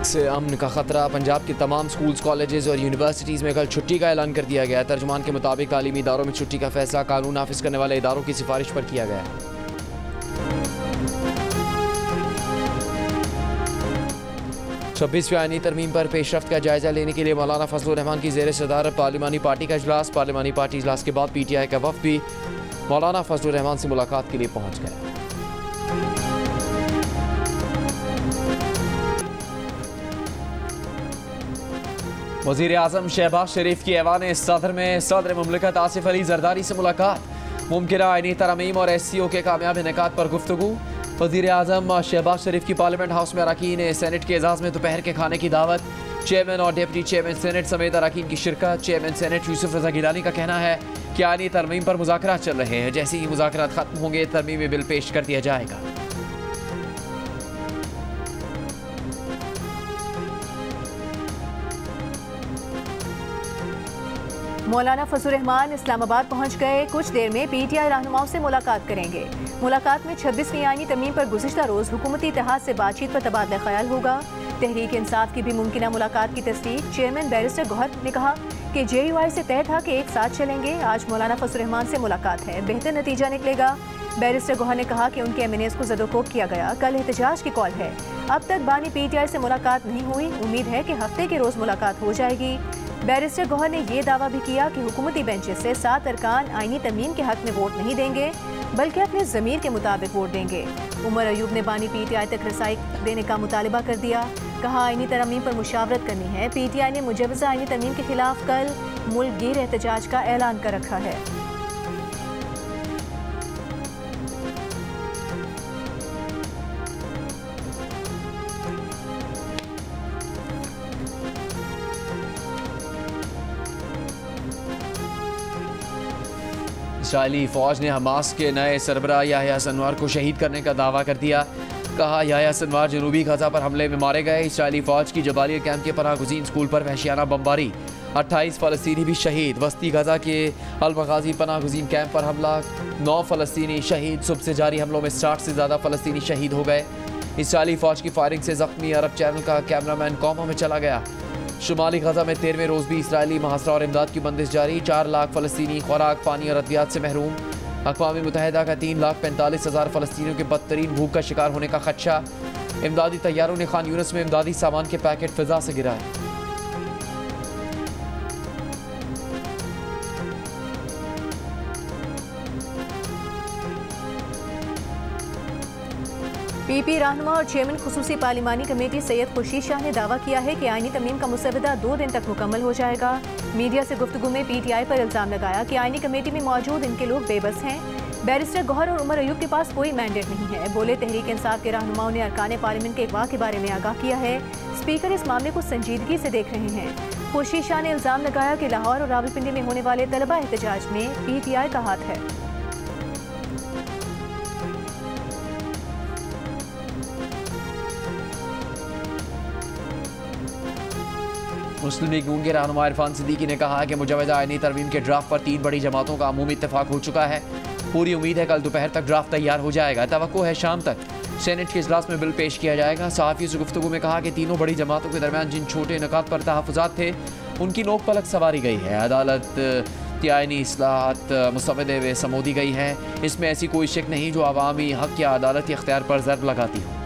से अमन का खतरा। पंजाब के तमाम स्कूल्स, कॉलेजेस और यूनिवर्सिटीज़ में कल छुट्टी का ऐलान कर दिया गया। तर्जुमान के मुताबिक तालीमी इदारों में छुट्टी का फैसला कानून नाफिज करने वाले इदारों की सिफारिश पर किया गया है। 26वीं आईनी तरमीम पर पेशरफ्त का जायजा लेने के लिए मौलाना फजलुर रहमान की ज़ेर सदारत पार्लिमानी पार्टी का इजलास। पार्लिमानी पार्टी इजलास के बाद PTI का वफ़द भी मौलाना फजलुर रहमान से मुलाकात के लिए पहुँच गया। वज़ीर आज़म शहबाज शरीफ की ऐवान सदर में सदर मुमलिकत आसिफ अली जरदारी से मुलाकात। मुमकिन आईनी तरमीम और SCO के कामयाब इनेकाद पर गुफ्तगू। वज़ीर आज़म शहबाज शरीफ की पार्लियामेंट हाउस में अरकान सेनेट के एजाज़ में दोपहर के खाने की दावत। चेयरमैन और डिप्टी चेयरमैन सेनेट समेत अरकान की शिरकत। चेयरमैन सेनेट यूसुफ रज़ा गिलानी का कहना है कि आईनी तरमीम पर मुज़ाकरात चल रहे हैं। जैसे ही मुज़ाकरात खत्म होंगे तरमीमी बिल पेश कर दिया जाएगा। मौलाना फजलुर रहमान इस्लामाबाद पहुंच गए। कुछ देर में PTI रहनुमाओं से मुलाकात करेंगे। मुलाकात में 26वीं आईनी तरमीम पर गुज़िश्ता रोज़ हुकूमती इत्तेहाद से बातचीत पर तबादला ख्याल होगा। तहरीक इंसाफ की भी मुमकिना मुलाकात की तस्दीक। चेयरमैन बैरिस्टर गौहर ने कहा कि JUI से तय था कि एक साथ चलेंगे। आज मौलाना फजलुर रहमान से मुलाकात है, बेहतर नतीजा निकलेगा। बैरिस्टर गौहर ने कहा कि उनके MNAs को ज़दोकोब किया गया। कल एहतजाज की कॉल है। अब तक बानी PTI से मुलाकात नहीं हुई। उम्मीद है कि हफ्ते के रोज़ मुलाकात हो जाएगी। बैरिस्टर गौहर ने यह दावा भी किया कि हुकूमती बेंचेस से 7 अरकान आईनी तरमीम के हक में वोट नहीं देंगे, बल्कि अपने ज़मीर के मुताबिक वोट देंगे। उमर अयूब ने बानी PTI तक रसाई देने का मुतालबा कर दिया। कहा आईनी तरमीम पर मुशावरत करनी है। PTI ने मुजव्वज़ा आईनी तरमीम के खिलाफ कल मुल्क गिर एहतजाज का ऐलान कर रखा है। इसराइली फ़ौज ने हमास के नए सरबराह याह्या सिनवार को शहीद करने का दावा कर दिया। कहा याह्या सिनवार जनूबी गजा पर हमले में मारे गए। इसराइली फ़ौज की जबालिया कैंप के पनाह गुज़ीन स्कूल पर वहशियाना बमबारी। 28 फ़लस्तीनी भी शहीद। वस्ती गजा के अल-मग़ाज़ी पनाह गुज़ीन कैंप पर हमला, 9 फ़लस्तीनी शहीद। सुबह से जारी हमलों में 60 से ज़्यादा फ़लस्तीनी शहीद हो गए। इसराइली फ़ौज की फायरिंग से ज़ख्मी अरब चैनल का कैमरामैन कौमा में चला गया। शुमाली गजा में 13वें रोज़ भी इसराइली महासरा और इमदाद की बंदिश जारी। 4 लाख फ़लस्तीनी खुराक, पानी और अद्वियात से महरूम। अक़वाम मुत्तहिदा का 3,45,000 फ़लस्तीनियों के बदतरीन भूख का शिकार होने का खदशा। इमदादी तैयारों ने खान यूनिस में इमदादी सामान के पैकेट फ़िज़ा से गिराए। PP रहनुमा और चेयरमैन खुसूसी पार्लिमानी कमेटी सैयद खुर्शीद शाह ने दावा किया है कि आईनी तरमीम का मुसवदा 2 दिन तक मुकम्मल हो जाएगा। मीडिया से गुफ्तगू में PTI पर इल्ज़ाम लगाया कि आईनी कमेटी में मौजूद इनके लोग बेबस हैं। बैरिस्टर गौहर और उमर अयूब के पास कोई मैंडेट नहीं है। बोले तहरीक इंसाफ के रहनुमाओं ने अरकान पार्लियामेंट के अगवा के बारे में आगाह किया है। स्पीकर इस मामले को संजीदगी से देख रहे हैं। खुर्शीद शाह ने इल्ज़ाम लगाया कि लाहौर और रावलपिंडी में होने वाले तलबा एहतजाज में PTI का हाथ है। मुस्लिम लीग नून के रहनुमा इरफान सिद्दीकी ने कहा कि मुजवज़ा आईनी तरमीम के ड्राफ्ट पर 3 बड़ी जमातों का अमूमी इत्तेफाक हो चुका है। पूरी उम्मीद है कल दोपहर तक ड्राफ्ट तैयार हो जाएगा। तवक्को है शाम तक सेनेट के इजलास में बिल पेश किया जाएगा। सहाफ़ियों से गुफ्तगू में कहा कि तीनों बड़ी जमातों के दरमियान जिन छोटे इनकात पर तहफ़्फ़ुज़ात थे उनकी नोक पलक संवारी गई है। अदालत की आईनी इस्लाहत मुस्तमद व समोदी गई है। इसमें ऐसी कोई शक नहीं जो अवामी हक़ या अदालती इख्तियार पर ज़र्ब लगाती हो।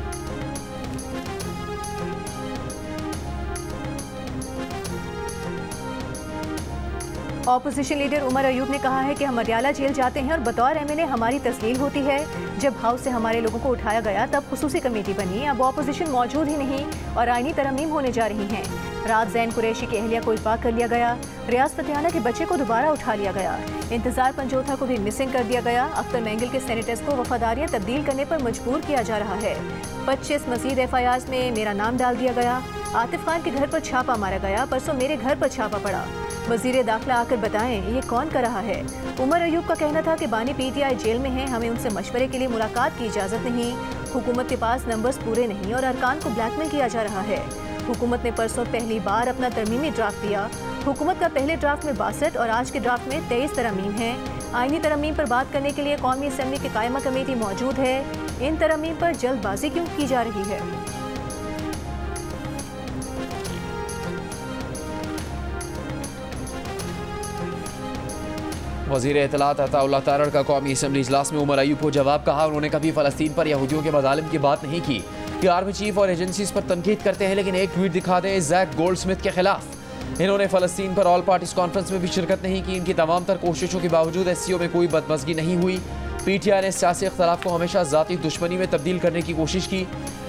ऑपोजिशन लीडर उमर अयूब ने कहा है कि हम मडियाला जेल जाते हैं और बतौर MNA हमारी तस्लील होती है। जब हाउस से हमारे लोगों को उठाया गया तब खुसूसी कमेटी बनी। अब ऑपोजिशन मौजूद ही नहीं और आईनी तरमीम होने जा रही हैं। रात ज़ैन कुरैशी की अहलिया को इफ़ाक़ कर लिया गया। रियाज फतियाना के बच्चे को दोबारा उठा लिया गया। इंतज़ार पंजोथा को भी मिसिंग कर दिया गया। अख्तर मैंगिल के सेनेटर्स को वफादारियाँ तब्दील करने पर मजबूर किया जा रहा है। 25 मज़ीद FIRs में मेरा नाम डाल दिया गया। आतिफ खान के घर पर छापा मारा गया। परसों मेरे घर पर छापा पड़ा। वज़ीर दाखिला आकर बताएं ये कौन कर रहा है। उमर अयूब का कहना था कि बानी PTI जेल में है, हमें उनसे मशवरे के लिए मुलाकात की इजाज़त नहीं। हुकूमत के पास नंबर्स पूरे नहीं और अरकान को ब्लैकमेल किया जा रहा है। हुकूमत ने परसों पहली बार अपना तरमीमी ड्राफ्ट दिया। हुकूमत का पहले ड्राफ्ट में 62 और आज के ड्राफ्ट में 23 तरमीम हैं। आईनी तरमीम पर बात करने के लिए कौमी असम्बली की कायमा कमेटी मौजूद है। इन तरमीम पर जल्दबाजी क्यों की जा रही है? वज़ीर इत्तलात अताउल्लाह तारड़ का कौमी असम्बली इजलास में उमर अयूब को जवाब कहा। उन्होंने कभी फ़लस्तीन पर यहूदियों के मज़ालिम की बात नहीं की कि आर्मी चीफ और एजेंसीज पर तनकीद करते हैं, लेकिन एक ट्वीट दिखा दे जैक गोल्डस्मिथ के खिलाफ। इन्होंने फ़लस्तीन पर ऑल पार्टीज कॉन्फ्रेंस में भी शिरकत नहीं की। इनकी तमाम तर कोशिशों के बावजूद SCO में कोई बदमज़गी नहीं हुई। PTI ने सियासी इख्तलाफ को हमेशा ज़ाती दुश्मनी में तब्दील करने की कोशिश की।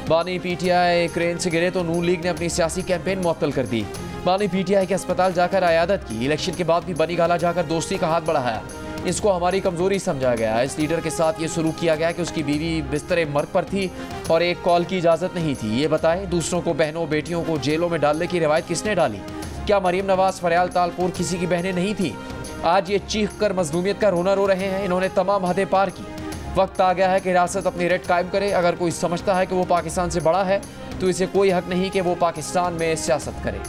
बानी PTI क्रेन से गिरे तो नून लीग ने अपनी सियासी कैंपेन मुअत्तल कर दी। बानी PTI के अस्पताल जाकर अयादत की। इलेक्शन के बाद भी बनी गाला जाकर दोस्ती का हाथ बढ़ाया। इसको हमारी कमजोरी समझा गया। इस लीडर के साथ ये शुरू किया गया कि उसकी बीवी बिस्तरे मर्ग पर थी और एक कॉल की इजाज़त नहीं थी। ये बताएं, दूसरों को, बहनों बेटियों को जेलों में डालने की रिवायत किसने डाली? क्या मरीम नवाज, फरियाल तालपुर किसी की बहनें नहीं थी? आज ये चीख कर मजलूमियत का रोना रो रहे हैं। इन्होंने तमाम हदें पार की। वक्त आ गया है कि रियासत अपनी रेट कायम करे। अगर कोई समझता है कि वो पाकिस्तान से बड़ा है तो इसे कोई हक नहीं कि वो पाकिस्तान में सियासत करे।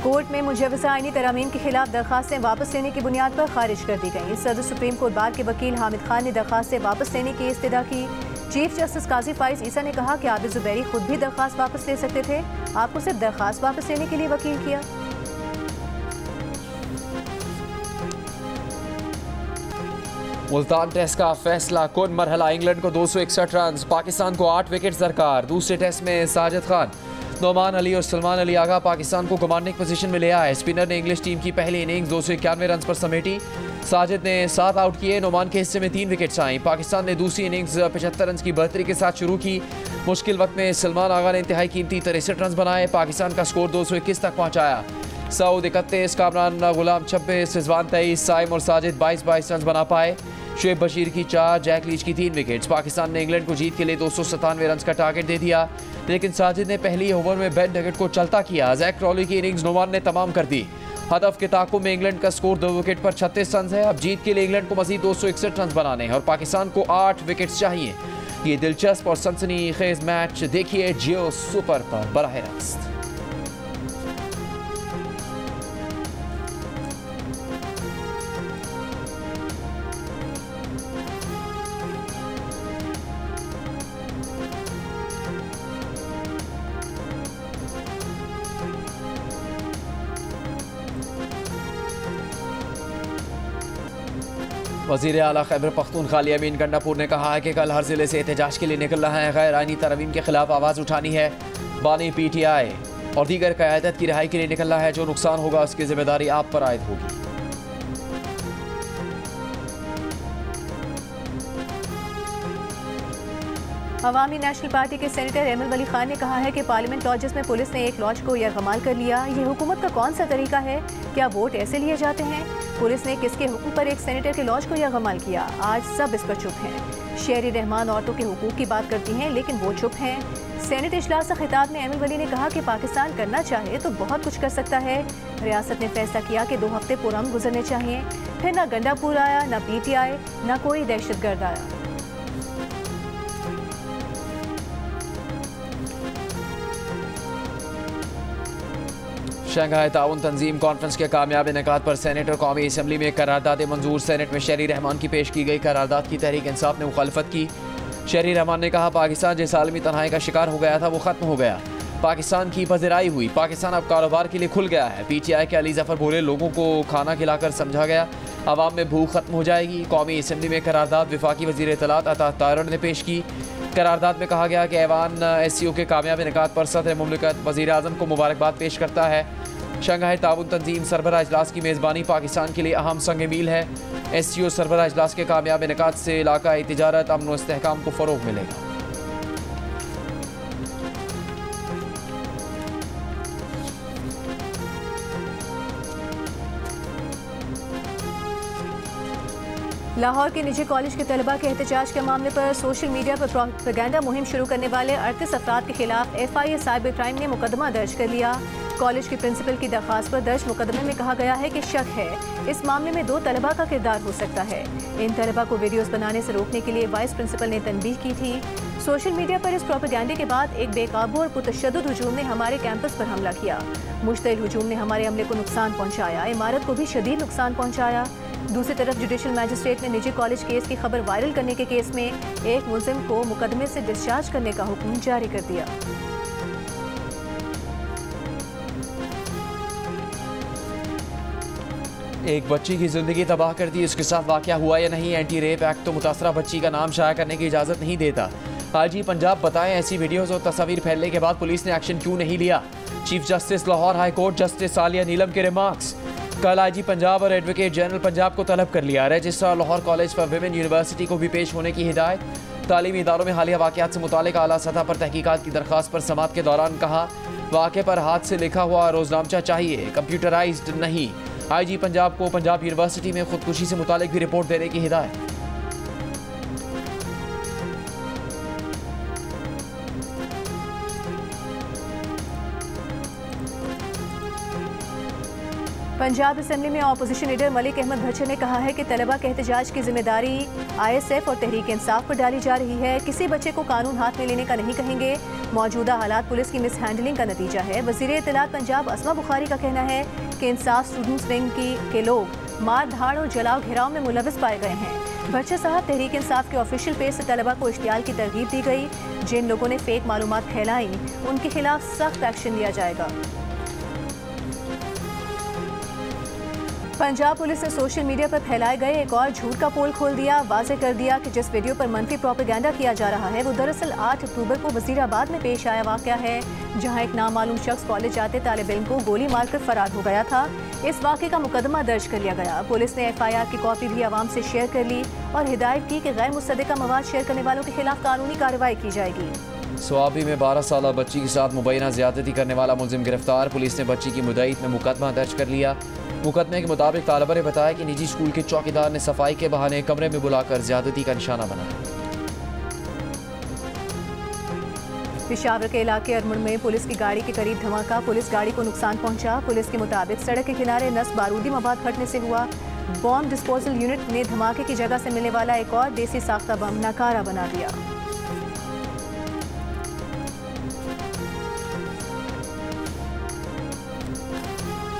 कोर्ट में मुजव्वज़ा आईनी तरमीम के खिलाफ दरखास्तें वापस लेने की बुनियाद पर खारिज कर दी गई। सदर सुप्रीम कोर्ट बार के वकील हामिद खान ने दरखास्तें वापस लेने की इस्तदा की। चीफ जस्टिस काजी फाइज ईसा ने कहा कि आबिद जुबैरी खुद भी दरखास्त वापस ले सकते थे, आपको सिर्फ दरखास्त वापस लेने के लिए वकील किया। मुल्तान टेस्ट का फैसला कुन मरहला। इंग्लैंड को 261 रन, पाकिस्तान को 8 विकेट दरकार। दूसरे टेस्ट में साजिद खान, नोमान अली और सलमान अली आगा पाकिस्तान को कमांडिंग पोजीशन में ले आए। स्पिनर ने इंग्लिश टीम की पहली इनिंग्स 291 रन पर समेटी। साजिद ने 7 आउट किए। नोमान के हिस्से में 3 विकेट्स आईं। पाकिस्तान ने दूसरी इनिंग्स 75 रन की बढ़तरी के साथ शुरू की। मुश्किल वक्त में सलमान आगा ने इंतहाई कीमती 63 रन बनाए। पाकिस्तान का स्कोर 221 तक पहुँचाया। सऊद 31, कामरान गुलाम 26, रिजवान 23, साइम और साजिद 22 रन बना पाए। शुएब बशीर की 4, जैक लीच की 3 विकेट्स। पाकिस्तान ने इंग्लैंड को जीत के लिए 297 रन का टारगेट दे दिया, लेकिन साजिद ने पहली ओवर में बेन डगेट को चलता किया। जैक क्रॉली की इनिंग्स नोमान ने तमाम कर दी। हदफ के ताकुब में इंग्लैंड का स्कोर 2 विकेट पर 36 रन है। अब जीत के लिए इंग्लैंड को मजीद 261 रन बनाने हैं और पाकिस्तान को 8 विकेट्स चाहिए। ये दिलचस्प और सनसनीखेज मैच देखिए जियो सुपर पर बराह रास्त। वज़ीर आला खैबर पख्तूनख्वा अमीन गंडापुर ने कहा है कि कल हर ज़िले से एहतजाज के लिए निकलना है। गैर आईनी तरमीम के खिलाफ आवाज़ उठानी है। बानी PTI और दीगर क़यादत की रिहाई के लिए निकलना है। जो नुकसान होगा उसकी जिम्मेदारी आप पर आयद होगी। अवामी नेशनल पार्टी के सेनेटर एमल वली खान ने कहा है कि पार्लियामेंट लॉजेस में पुलिस ने एक लॉज को यरगमाल कर लिया। ये हुकूमत का कौन सा तरीका है? क्या वोट ऐसे लिए जाते हैं? पुलिस ने किसके हुक्म पर एक सेनेटर के लॉज को यरगमाल किया? आज सब इस पर चुप हैं। शेरी रहमान औरतों के हुकूक की बात करती हैं, लेकिन वो चुप हैं। सेनेट इजलास से खिताब में एमल वली ने कहा कि पाकिस्तान करना चाहे तो बहुत कुछ कर सकता है। रियासत ने फैसला किया कि 2 हफ्ते पुरअमन गुजरने चाहिए। फिर ना गंडापुर आया, ना PTI, ना कोई दहशतगर्द आया। शंघाई ताउन तंजीम कॉन्फ्रेंस के कामयाब इनेकाद पर सेनेट और कौमी असम्बली में करारदाद मंजूर। सेनेट में शहरी रहमान की पेश की गई करारदाद की तहरीक इंसाफ ने मुखालफत की। शहरी रहमान ने कहा पाकिस्तान जिस आलमी तन्हाई का शिकार हो गया था वो ख़त्म हो गया। पाकिस्तान की पजराई हुई। पाकिस्तान अब कारोबार के लिए खुल गया है। PTI के अली जफ़र बोले लोगों को खाना खिलाकर समझा गया, आवाम में भूख खत्म हो जाएगी। कौमी असम्बली में करारदाद वफाकी वज़ीर इत्तलात अता तारड़ ने पेश की। करारदाद में कहा गया कि ऐवान SCO के कामयाब इनेकाद पर सदर मुमलिकत वज़ीर आज़म को मुबारकबाद पेश करता है। शंघाई ताउन तंजीम सरबराह इजलास की मेज़बानी पाकिस्तान के लिए अहम संग मील है। SCO सरबराह इजलास के कामयाब इनेकाद से इलाकाई तिजारत, अमन व इस्तेहकाम को फ़रोग़ मिलेगा। लाहौर के निजी कॉलेज के तलबा के एहतजाज के मामले पर सोशल मीडिया पर प्रोपेगेंडा मुहिम शुरू करने वाले 38 अफराद के खिलाफ FIA साइबर क्राइम ने मुकदमा दर्ज कर लिया। कॉलेज के प्रिंसिपल की दरख्वास्त पर दर्ज मुकदमे में कहा गया है कि शक है इस मामले में 2 तलबा का किरदार हो सकता है। इन तलबा को वीडियोस बनाने से रोकने के लिए वाइस प्रिंसिपल ने तनबीह की थी। सोशल मीडिया पर इस प्रोपेगेंडे के बाद एक बेकाबू और पुरतशद्दुद हुजूम ने हमारे कैंपस पर हमला किया। मुश्तइल हुजूम ने हमारे अमले को नुकसान पहुँचाया, इमारत को भी शदीद नुकसान पहुँचाया। दूसरी तरफ जुडिशल मैजिस्ट्रेट ने निजी कॉलेज केस की खबर वायरल करने के केस में एक मुलजिम को मुकदमे से डिस्चार्ज करने का हुक्म जारी कर दिया। एक बच्ची की जिंदगी तबाह कर दी, उसके साथ वाकया हुआ या नहीं। एंटी रेप एक्ट तो मुतासरा बच्ची का नाम शाया करने की इजाज़त नहीं देता। आईजी पंजाब बताएं, ऐसी वीडियोज़ और तस्वीर फैलने के बाद पुलिस ने एक्शन क्यों नहीं लिया। Chief justice Lahore high court justice Aliya Neelam के रिमार्क्स। कल आईजी पंजाब और एडवोकेट जनरल पंजाब को तलब कर लिया। Registrar Lahore college for women university को भी पेश होने की हिदायत। तालीमी इदारों में हालिया वाक़यात से मुतालिक आला सतह पर तहकीकात की दरख्वास्त पर समाअत के दौरान कहा, वाक़े पर हाथ से लिखा हुआ रोजनामचा चाहिए, कंप्यूटराइज्ड नहीं। आईजी पंजाब को पंजाब यूनिवर्सिटी में खुदकुशी से मुतालिक भी रिपोर्ट देने की हिदायत। पंजाब असेंबली में अपोजिशन लीडर मलिक अहमद भच्चर ने कहा है कि तलबा के एहतजाज की जिम्मेदारी ISF और तहरीक इंसाफ पर डाली जा रही है। किसी बच्चे को कानून हाथ में लेने का नहीं कहेंगे। मौजूदा हालात पुलिस की मिसहैंडलिंग का नतीजा है। वज़ीर इत्तलात पंजाब अस्मा बुखारी का कहना है कि इंसाफ स्टूडेंट्स विंग के लोग मार धाड़ और जलाओ घेराव में मुलविस पाए गए हैं। भच्चर साहब, तहरीक इंसाफ के ऑफिशियल पेज से तलबा को इश्तियाल की तरगीब दी गई। जिन लोगों ने फेक मालूमात फैलाई उनके खिलाफ सख्त एक्शन लिया जाएगा। पंजाब पुलिस ने सोशल मीडिया पर फैलाए गए एक और झूठ का पोल खोल दिया। वाज़े कर दिया कि जिस वीडियो पर मनफी प्रोपेगेंडा किया जा रहा है वो दरअसल 8 अक्टूबर को वजीराबाद में पेश आया वाक़या है, जहां एक नामालूम शख्स कॉलेज जाते तालिब इल्म को गोली मारकर फरार हो गया था। इस वाक़े का मुकदमा दर्ज कर लिया गया। पुलिस ने FIR की कॉपी भी आवाम से शेयर कर ली और हिदायत की कि गैर मुसद्दिका मवाद शेयर करने वालों के खिलाफ कानूनी कार्रवाई की जाएगी। स्वाबी में 12 साल बच्ची के साथ मुबैना ज्यादती करने वाला मुलजिम गिरफ्तार। पुलिस ने बच्ची की मुद्दईत में मुकदमा दर्ज कर लिया। मुकदमे के मुताबिक तालिबा ने बताया कि निजी स्कूल के चौकीदार ने सफाई के बहाने कमरे में बुलाकर ज्यादती का निशाना बनाया। पेशावर के इलाके अरमुड़ में पुलिस की गाड़ी के करीब धमाका, पुलिस गाड़ी को नुकसान पहुंचा। पुलिस के मुताबिक सड़क के किनारे नस बारूदी मवाद फटने से हुआ। बॉम्ब डिस्पोजल यूनिट ने धमाके की जगह से मिलने वाला एक और देसी साख्ता बम नाकारा बना दिया।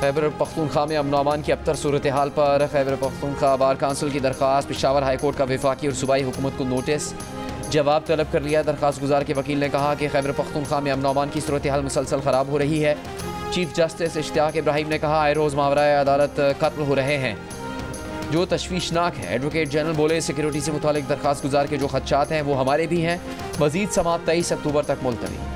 खैबर पख्तूनख्वा में अमन अमान की अबतर सूरत हाल पर खैबर पख्तूनख्वा बार काउंसिल की दरख्वास्त। पेशावर हाई कोर्ट का वफाकी और सूबाई हुकूमत को नोटिस जवाब तलब कर लिया। दरख्वास्त गुजार के वकील ने कहा कि खैबर पख्तूनख्वा में अमन अमान की सूरत हाल मुसलसल ख़राब हो रही है। चीफ जस्टिस इश्तियाक इब्राहिम ने कहा, आए रोज़ मावराए अदालत कत्ल हो रहे हैं, जो तशवीशनाक है। एडवोकेट जनरल बोले, सिक्योरिटी से मुतालिक दरख्वास्त गुजार के जो खदशात हैं वो हमारे भी हैं। मजीद समाअत 23 अक्टूबर तक मुलतवी।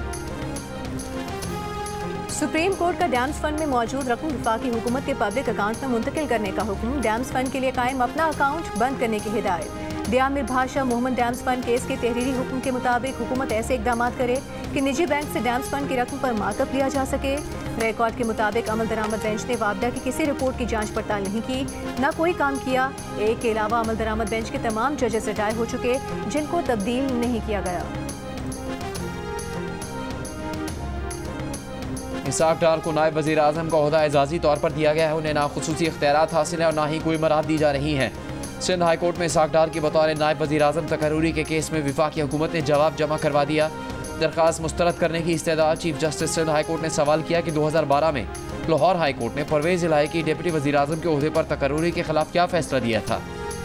सुप्रीम कोर्ट का डैम्स फंड में मौजूद रकम वफाकी हुकूमत के पब्लिक अकाउंट में मुंतकिल करने का हुक्म। डैम्स फंड के लिए कायम अपना अकाउंट बंद करने की हिदायत। दियामिर भाषा मोहम्मद डैम्स फंड केस के तहरीरी हुक्म के मुताबिक हुकूमत ऐसे इकदाम करे कि निजी बैंक से डैम्स फंड की रकम पर मार्कअप लिया जा सके। रिकॉर्ड के मुताबिक अमल दरामद बेंच ने वापडा की किसी रिपोर्ट की जांच पड़ताल नहीं की, न कोई काम किया। एक के अलावा अमल दरामद बेंच के तमाम जजेस रिटायर हो चुके, जिनको तब्दील नहीं किया गया। इसाक डार को नायब वज़ीर आज़म का ओहदा एजाज़ी तौर पर दिया गया है। उन्हें ना खुसूसी इख्तियारात हासिल है और ना ही कोई मराद दी जा रही हैं। सिंध हाई कोर्ट में इसाक डार की बतौर नायब वज़ीर आज़म तकर्रूरी के केस में वफाकी हुकूमत ने जवाब जमा करवा दिया। दरख्वास्त मुस्तरद करने की इस्तेदाद। Chief justice Sindh high court ने सवाल किया कि 2012 में लाहौर हाई कोर्ट ने परवेज़ इलाही डिप्टी वज़ीर आज़म के ओहदे पर तकर्रूरी के खिलाफ क्या फैसला दिया था।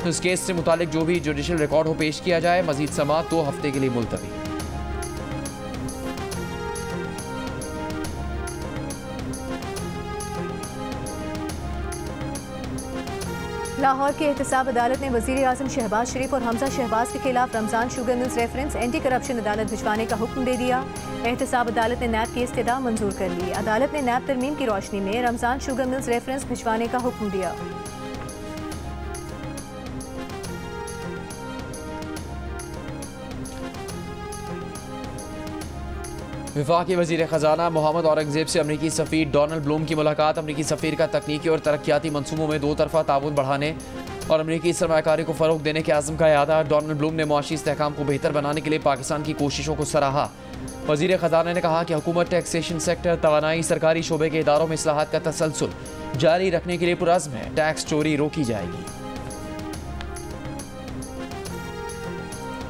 इस केस से मुतालिक जो भी जुडिशल रिकॉर्ड हो पेश किया जाए। मजीद समाअत 2 हफ्ते के लिए मुलतवी। लाहौर की एहतसाब अदालत ने वज़ीर आज़म शहबाज शरीफ और हमजा शहबाज के खिलाफ Ramzan sugar mills reference anti corruption अदालत भिजवाने का हुक्म दे दिया। एहतसाब अदालत ने नैब की इस्तदा मंजूर कर ली। अदालत ने नैब तरमीम की रोशनी में रमज़ान शुगर मिल्स रेफरेंस भिजवाने का हुक्म दिया। वफाकी वज़ीर ख़जाना मोहम्मद औरंगज़ेब से अमरीकी सफ़ीर डोनाल्ड ब्लूम की मुलाकात। अमरीकी सफ़ीर का तकनीकी और तरक्याती मनसूबों में 2 तरफ़ा ताउन बढ़ाने और अमरीकी सरमायाकारी को फ़रोग़ देने के आज़म का यादा। डोनाल्ड ब्लूम ने मुआशी इस्तेहकाम को बेहतर बनाने के लिए पाकिस्तान की कोशिशों को सराहा। वज़ीर ख़जाना ने कहा कि हुकूमत टैक्सेशन सेक्टर, तवानाई, सरकारी शोबे के इदारों में इस्लाहात का तसलसल जारी रखने के लिए पुरज़्म है। टैक्स चोरी रोकी जाएगी।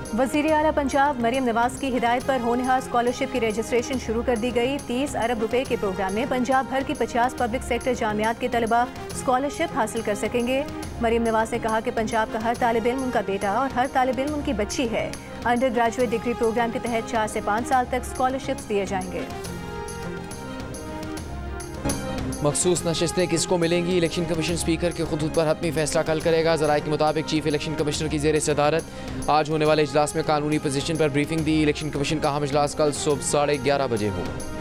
वज़ीर आला पंजाब मरीम नवाज की हिदायत पर होनहार स्कॉलरशिप की रजिस्ट्रेशन शुरू कर दी गई। 30 अरब रुपए के प्रोग्राम में पंजाब भर की 50 पब्लिक सेक्टर जामियात के तलबा स्कॉलरशिप हासिल कर सकेंगे। मरीम नवाज ने कहा कि पंजाब का हर तालिब इल्म उनका बेटा और हर तालिब इल्म उनकी बच्ची है। अंडर ग्रेजुएट डिग्री प्रोग्राम के तहत 4 से 5 साल तक स्कॉलरशिप्स दिए जाएंगे। मखसूस नशिस्तें किसको मिलेंगी? इलेक्शन कमीशन स्पीकर के खुतूत पर हतमी फैसला कल करेगा। ज़राए के मुताबिक चीफ इलेक्शन कमिश्नर की ज़ेर सदारत आज होने वाले इजलास में कानूनी पोजीशन पर ब्रीफिंग दी। इलेक्शन कमीशन का अहम इजलास कल सुबह 11:30 बजे होगा।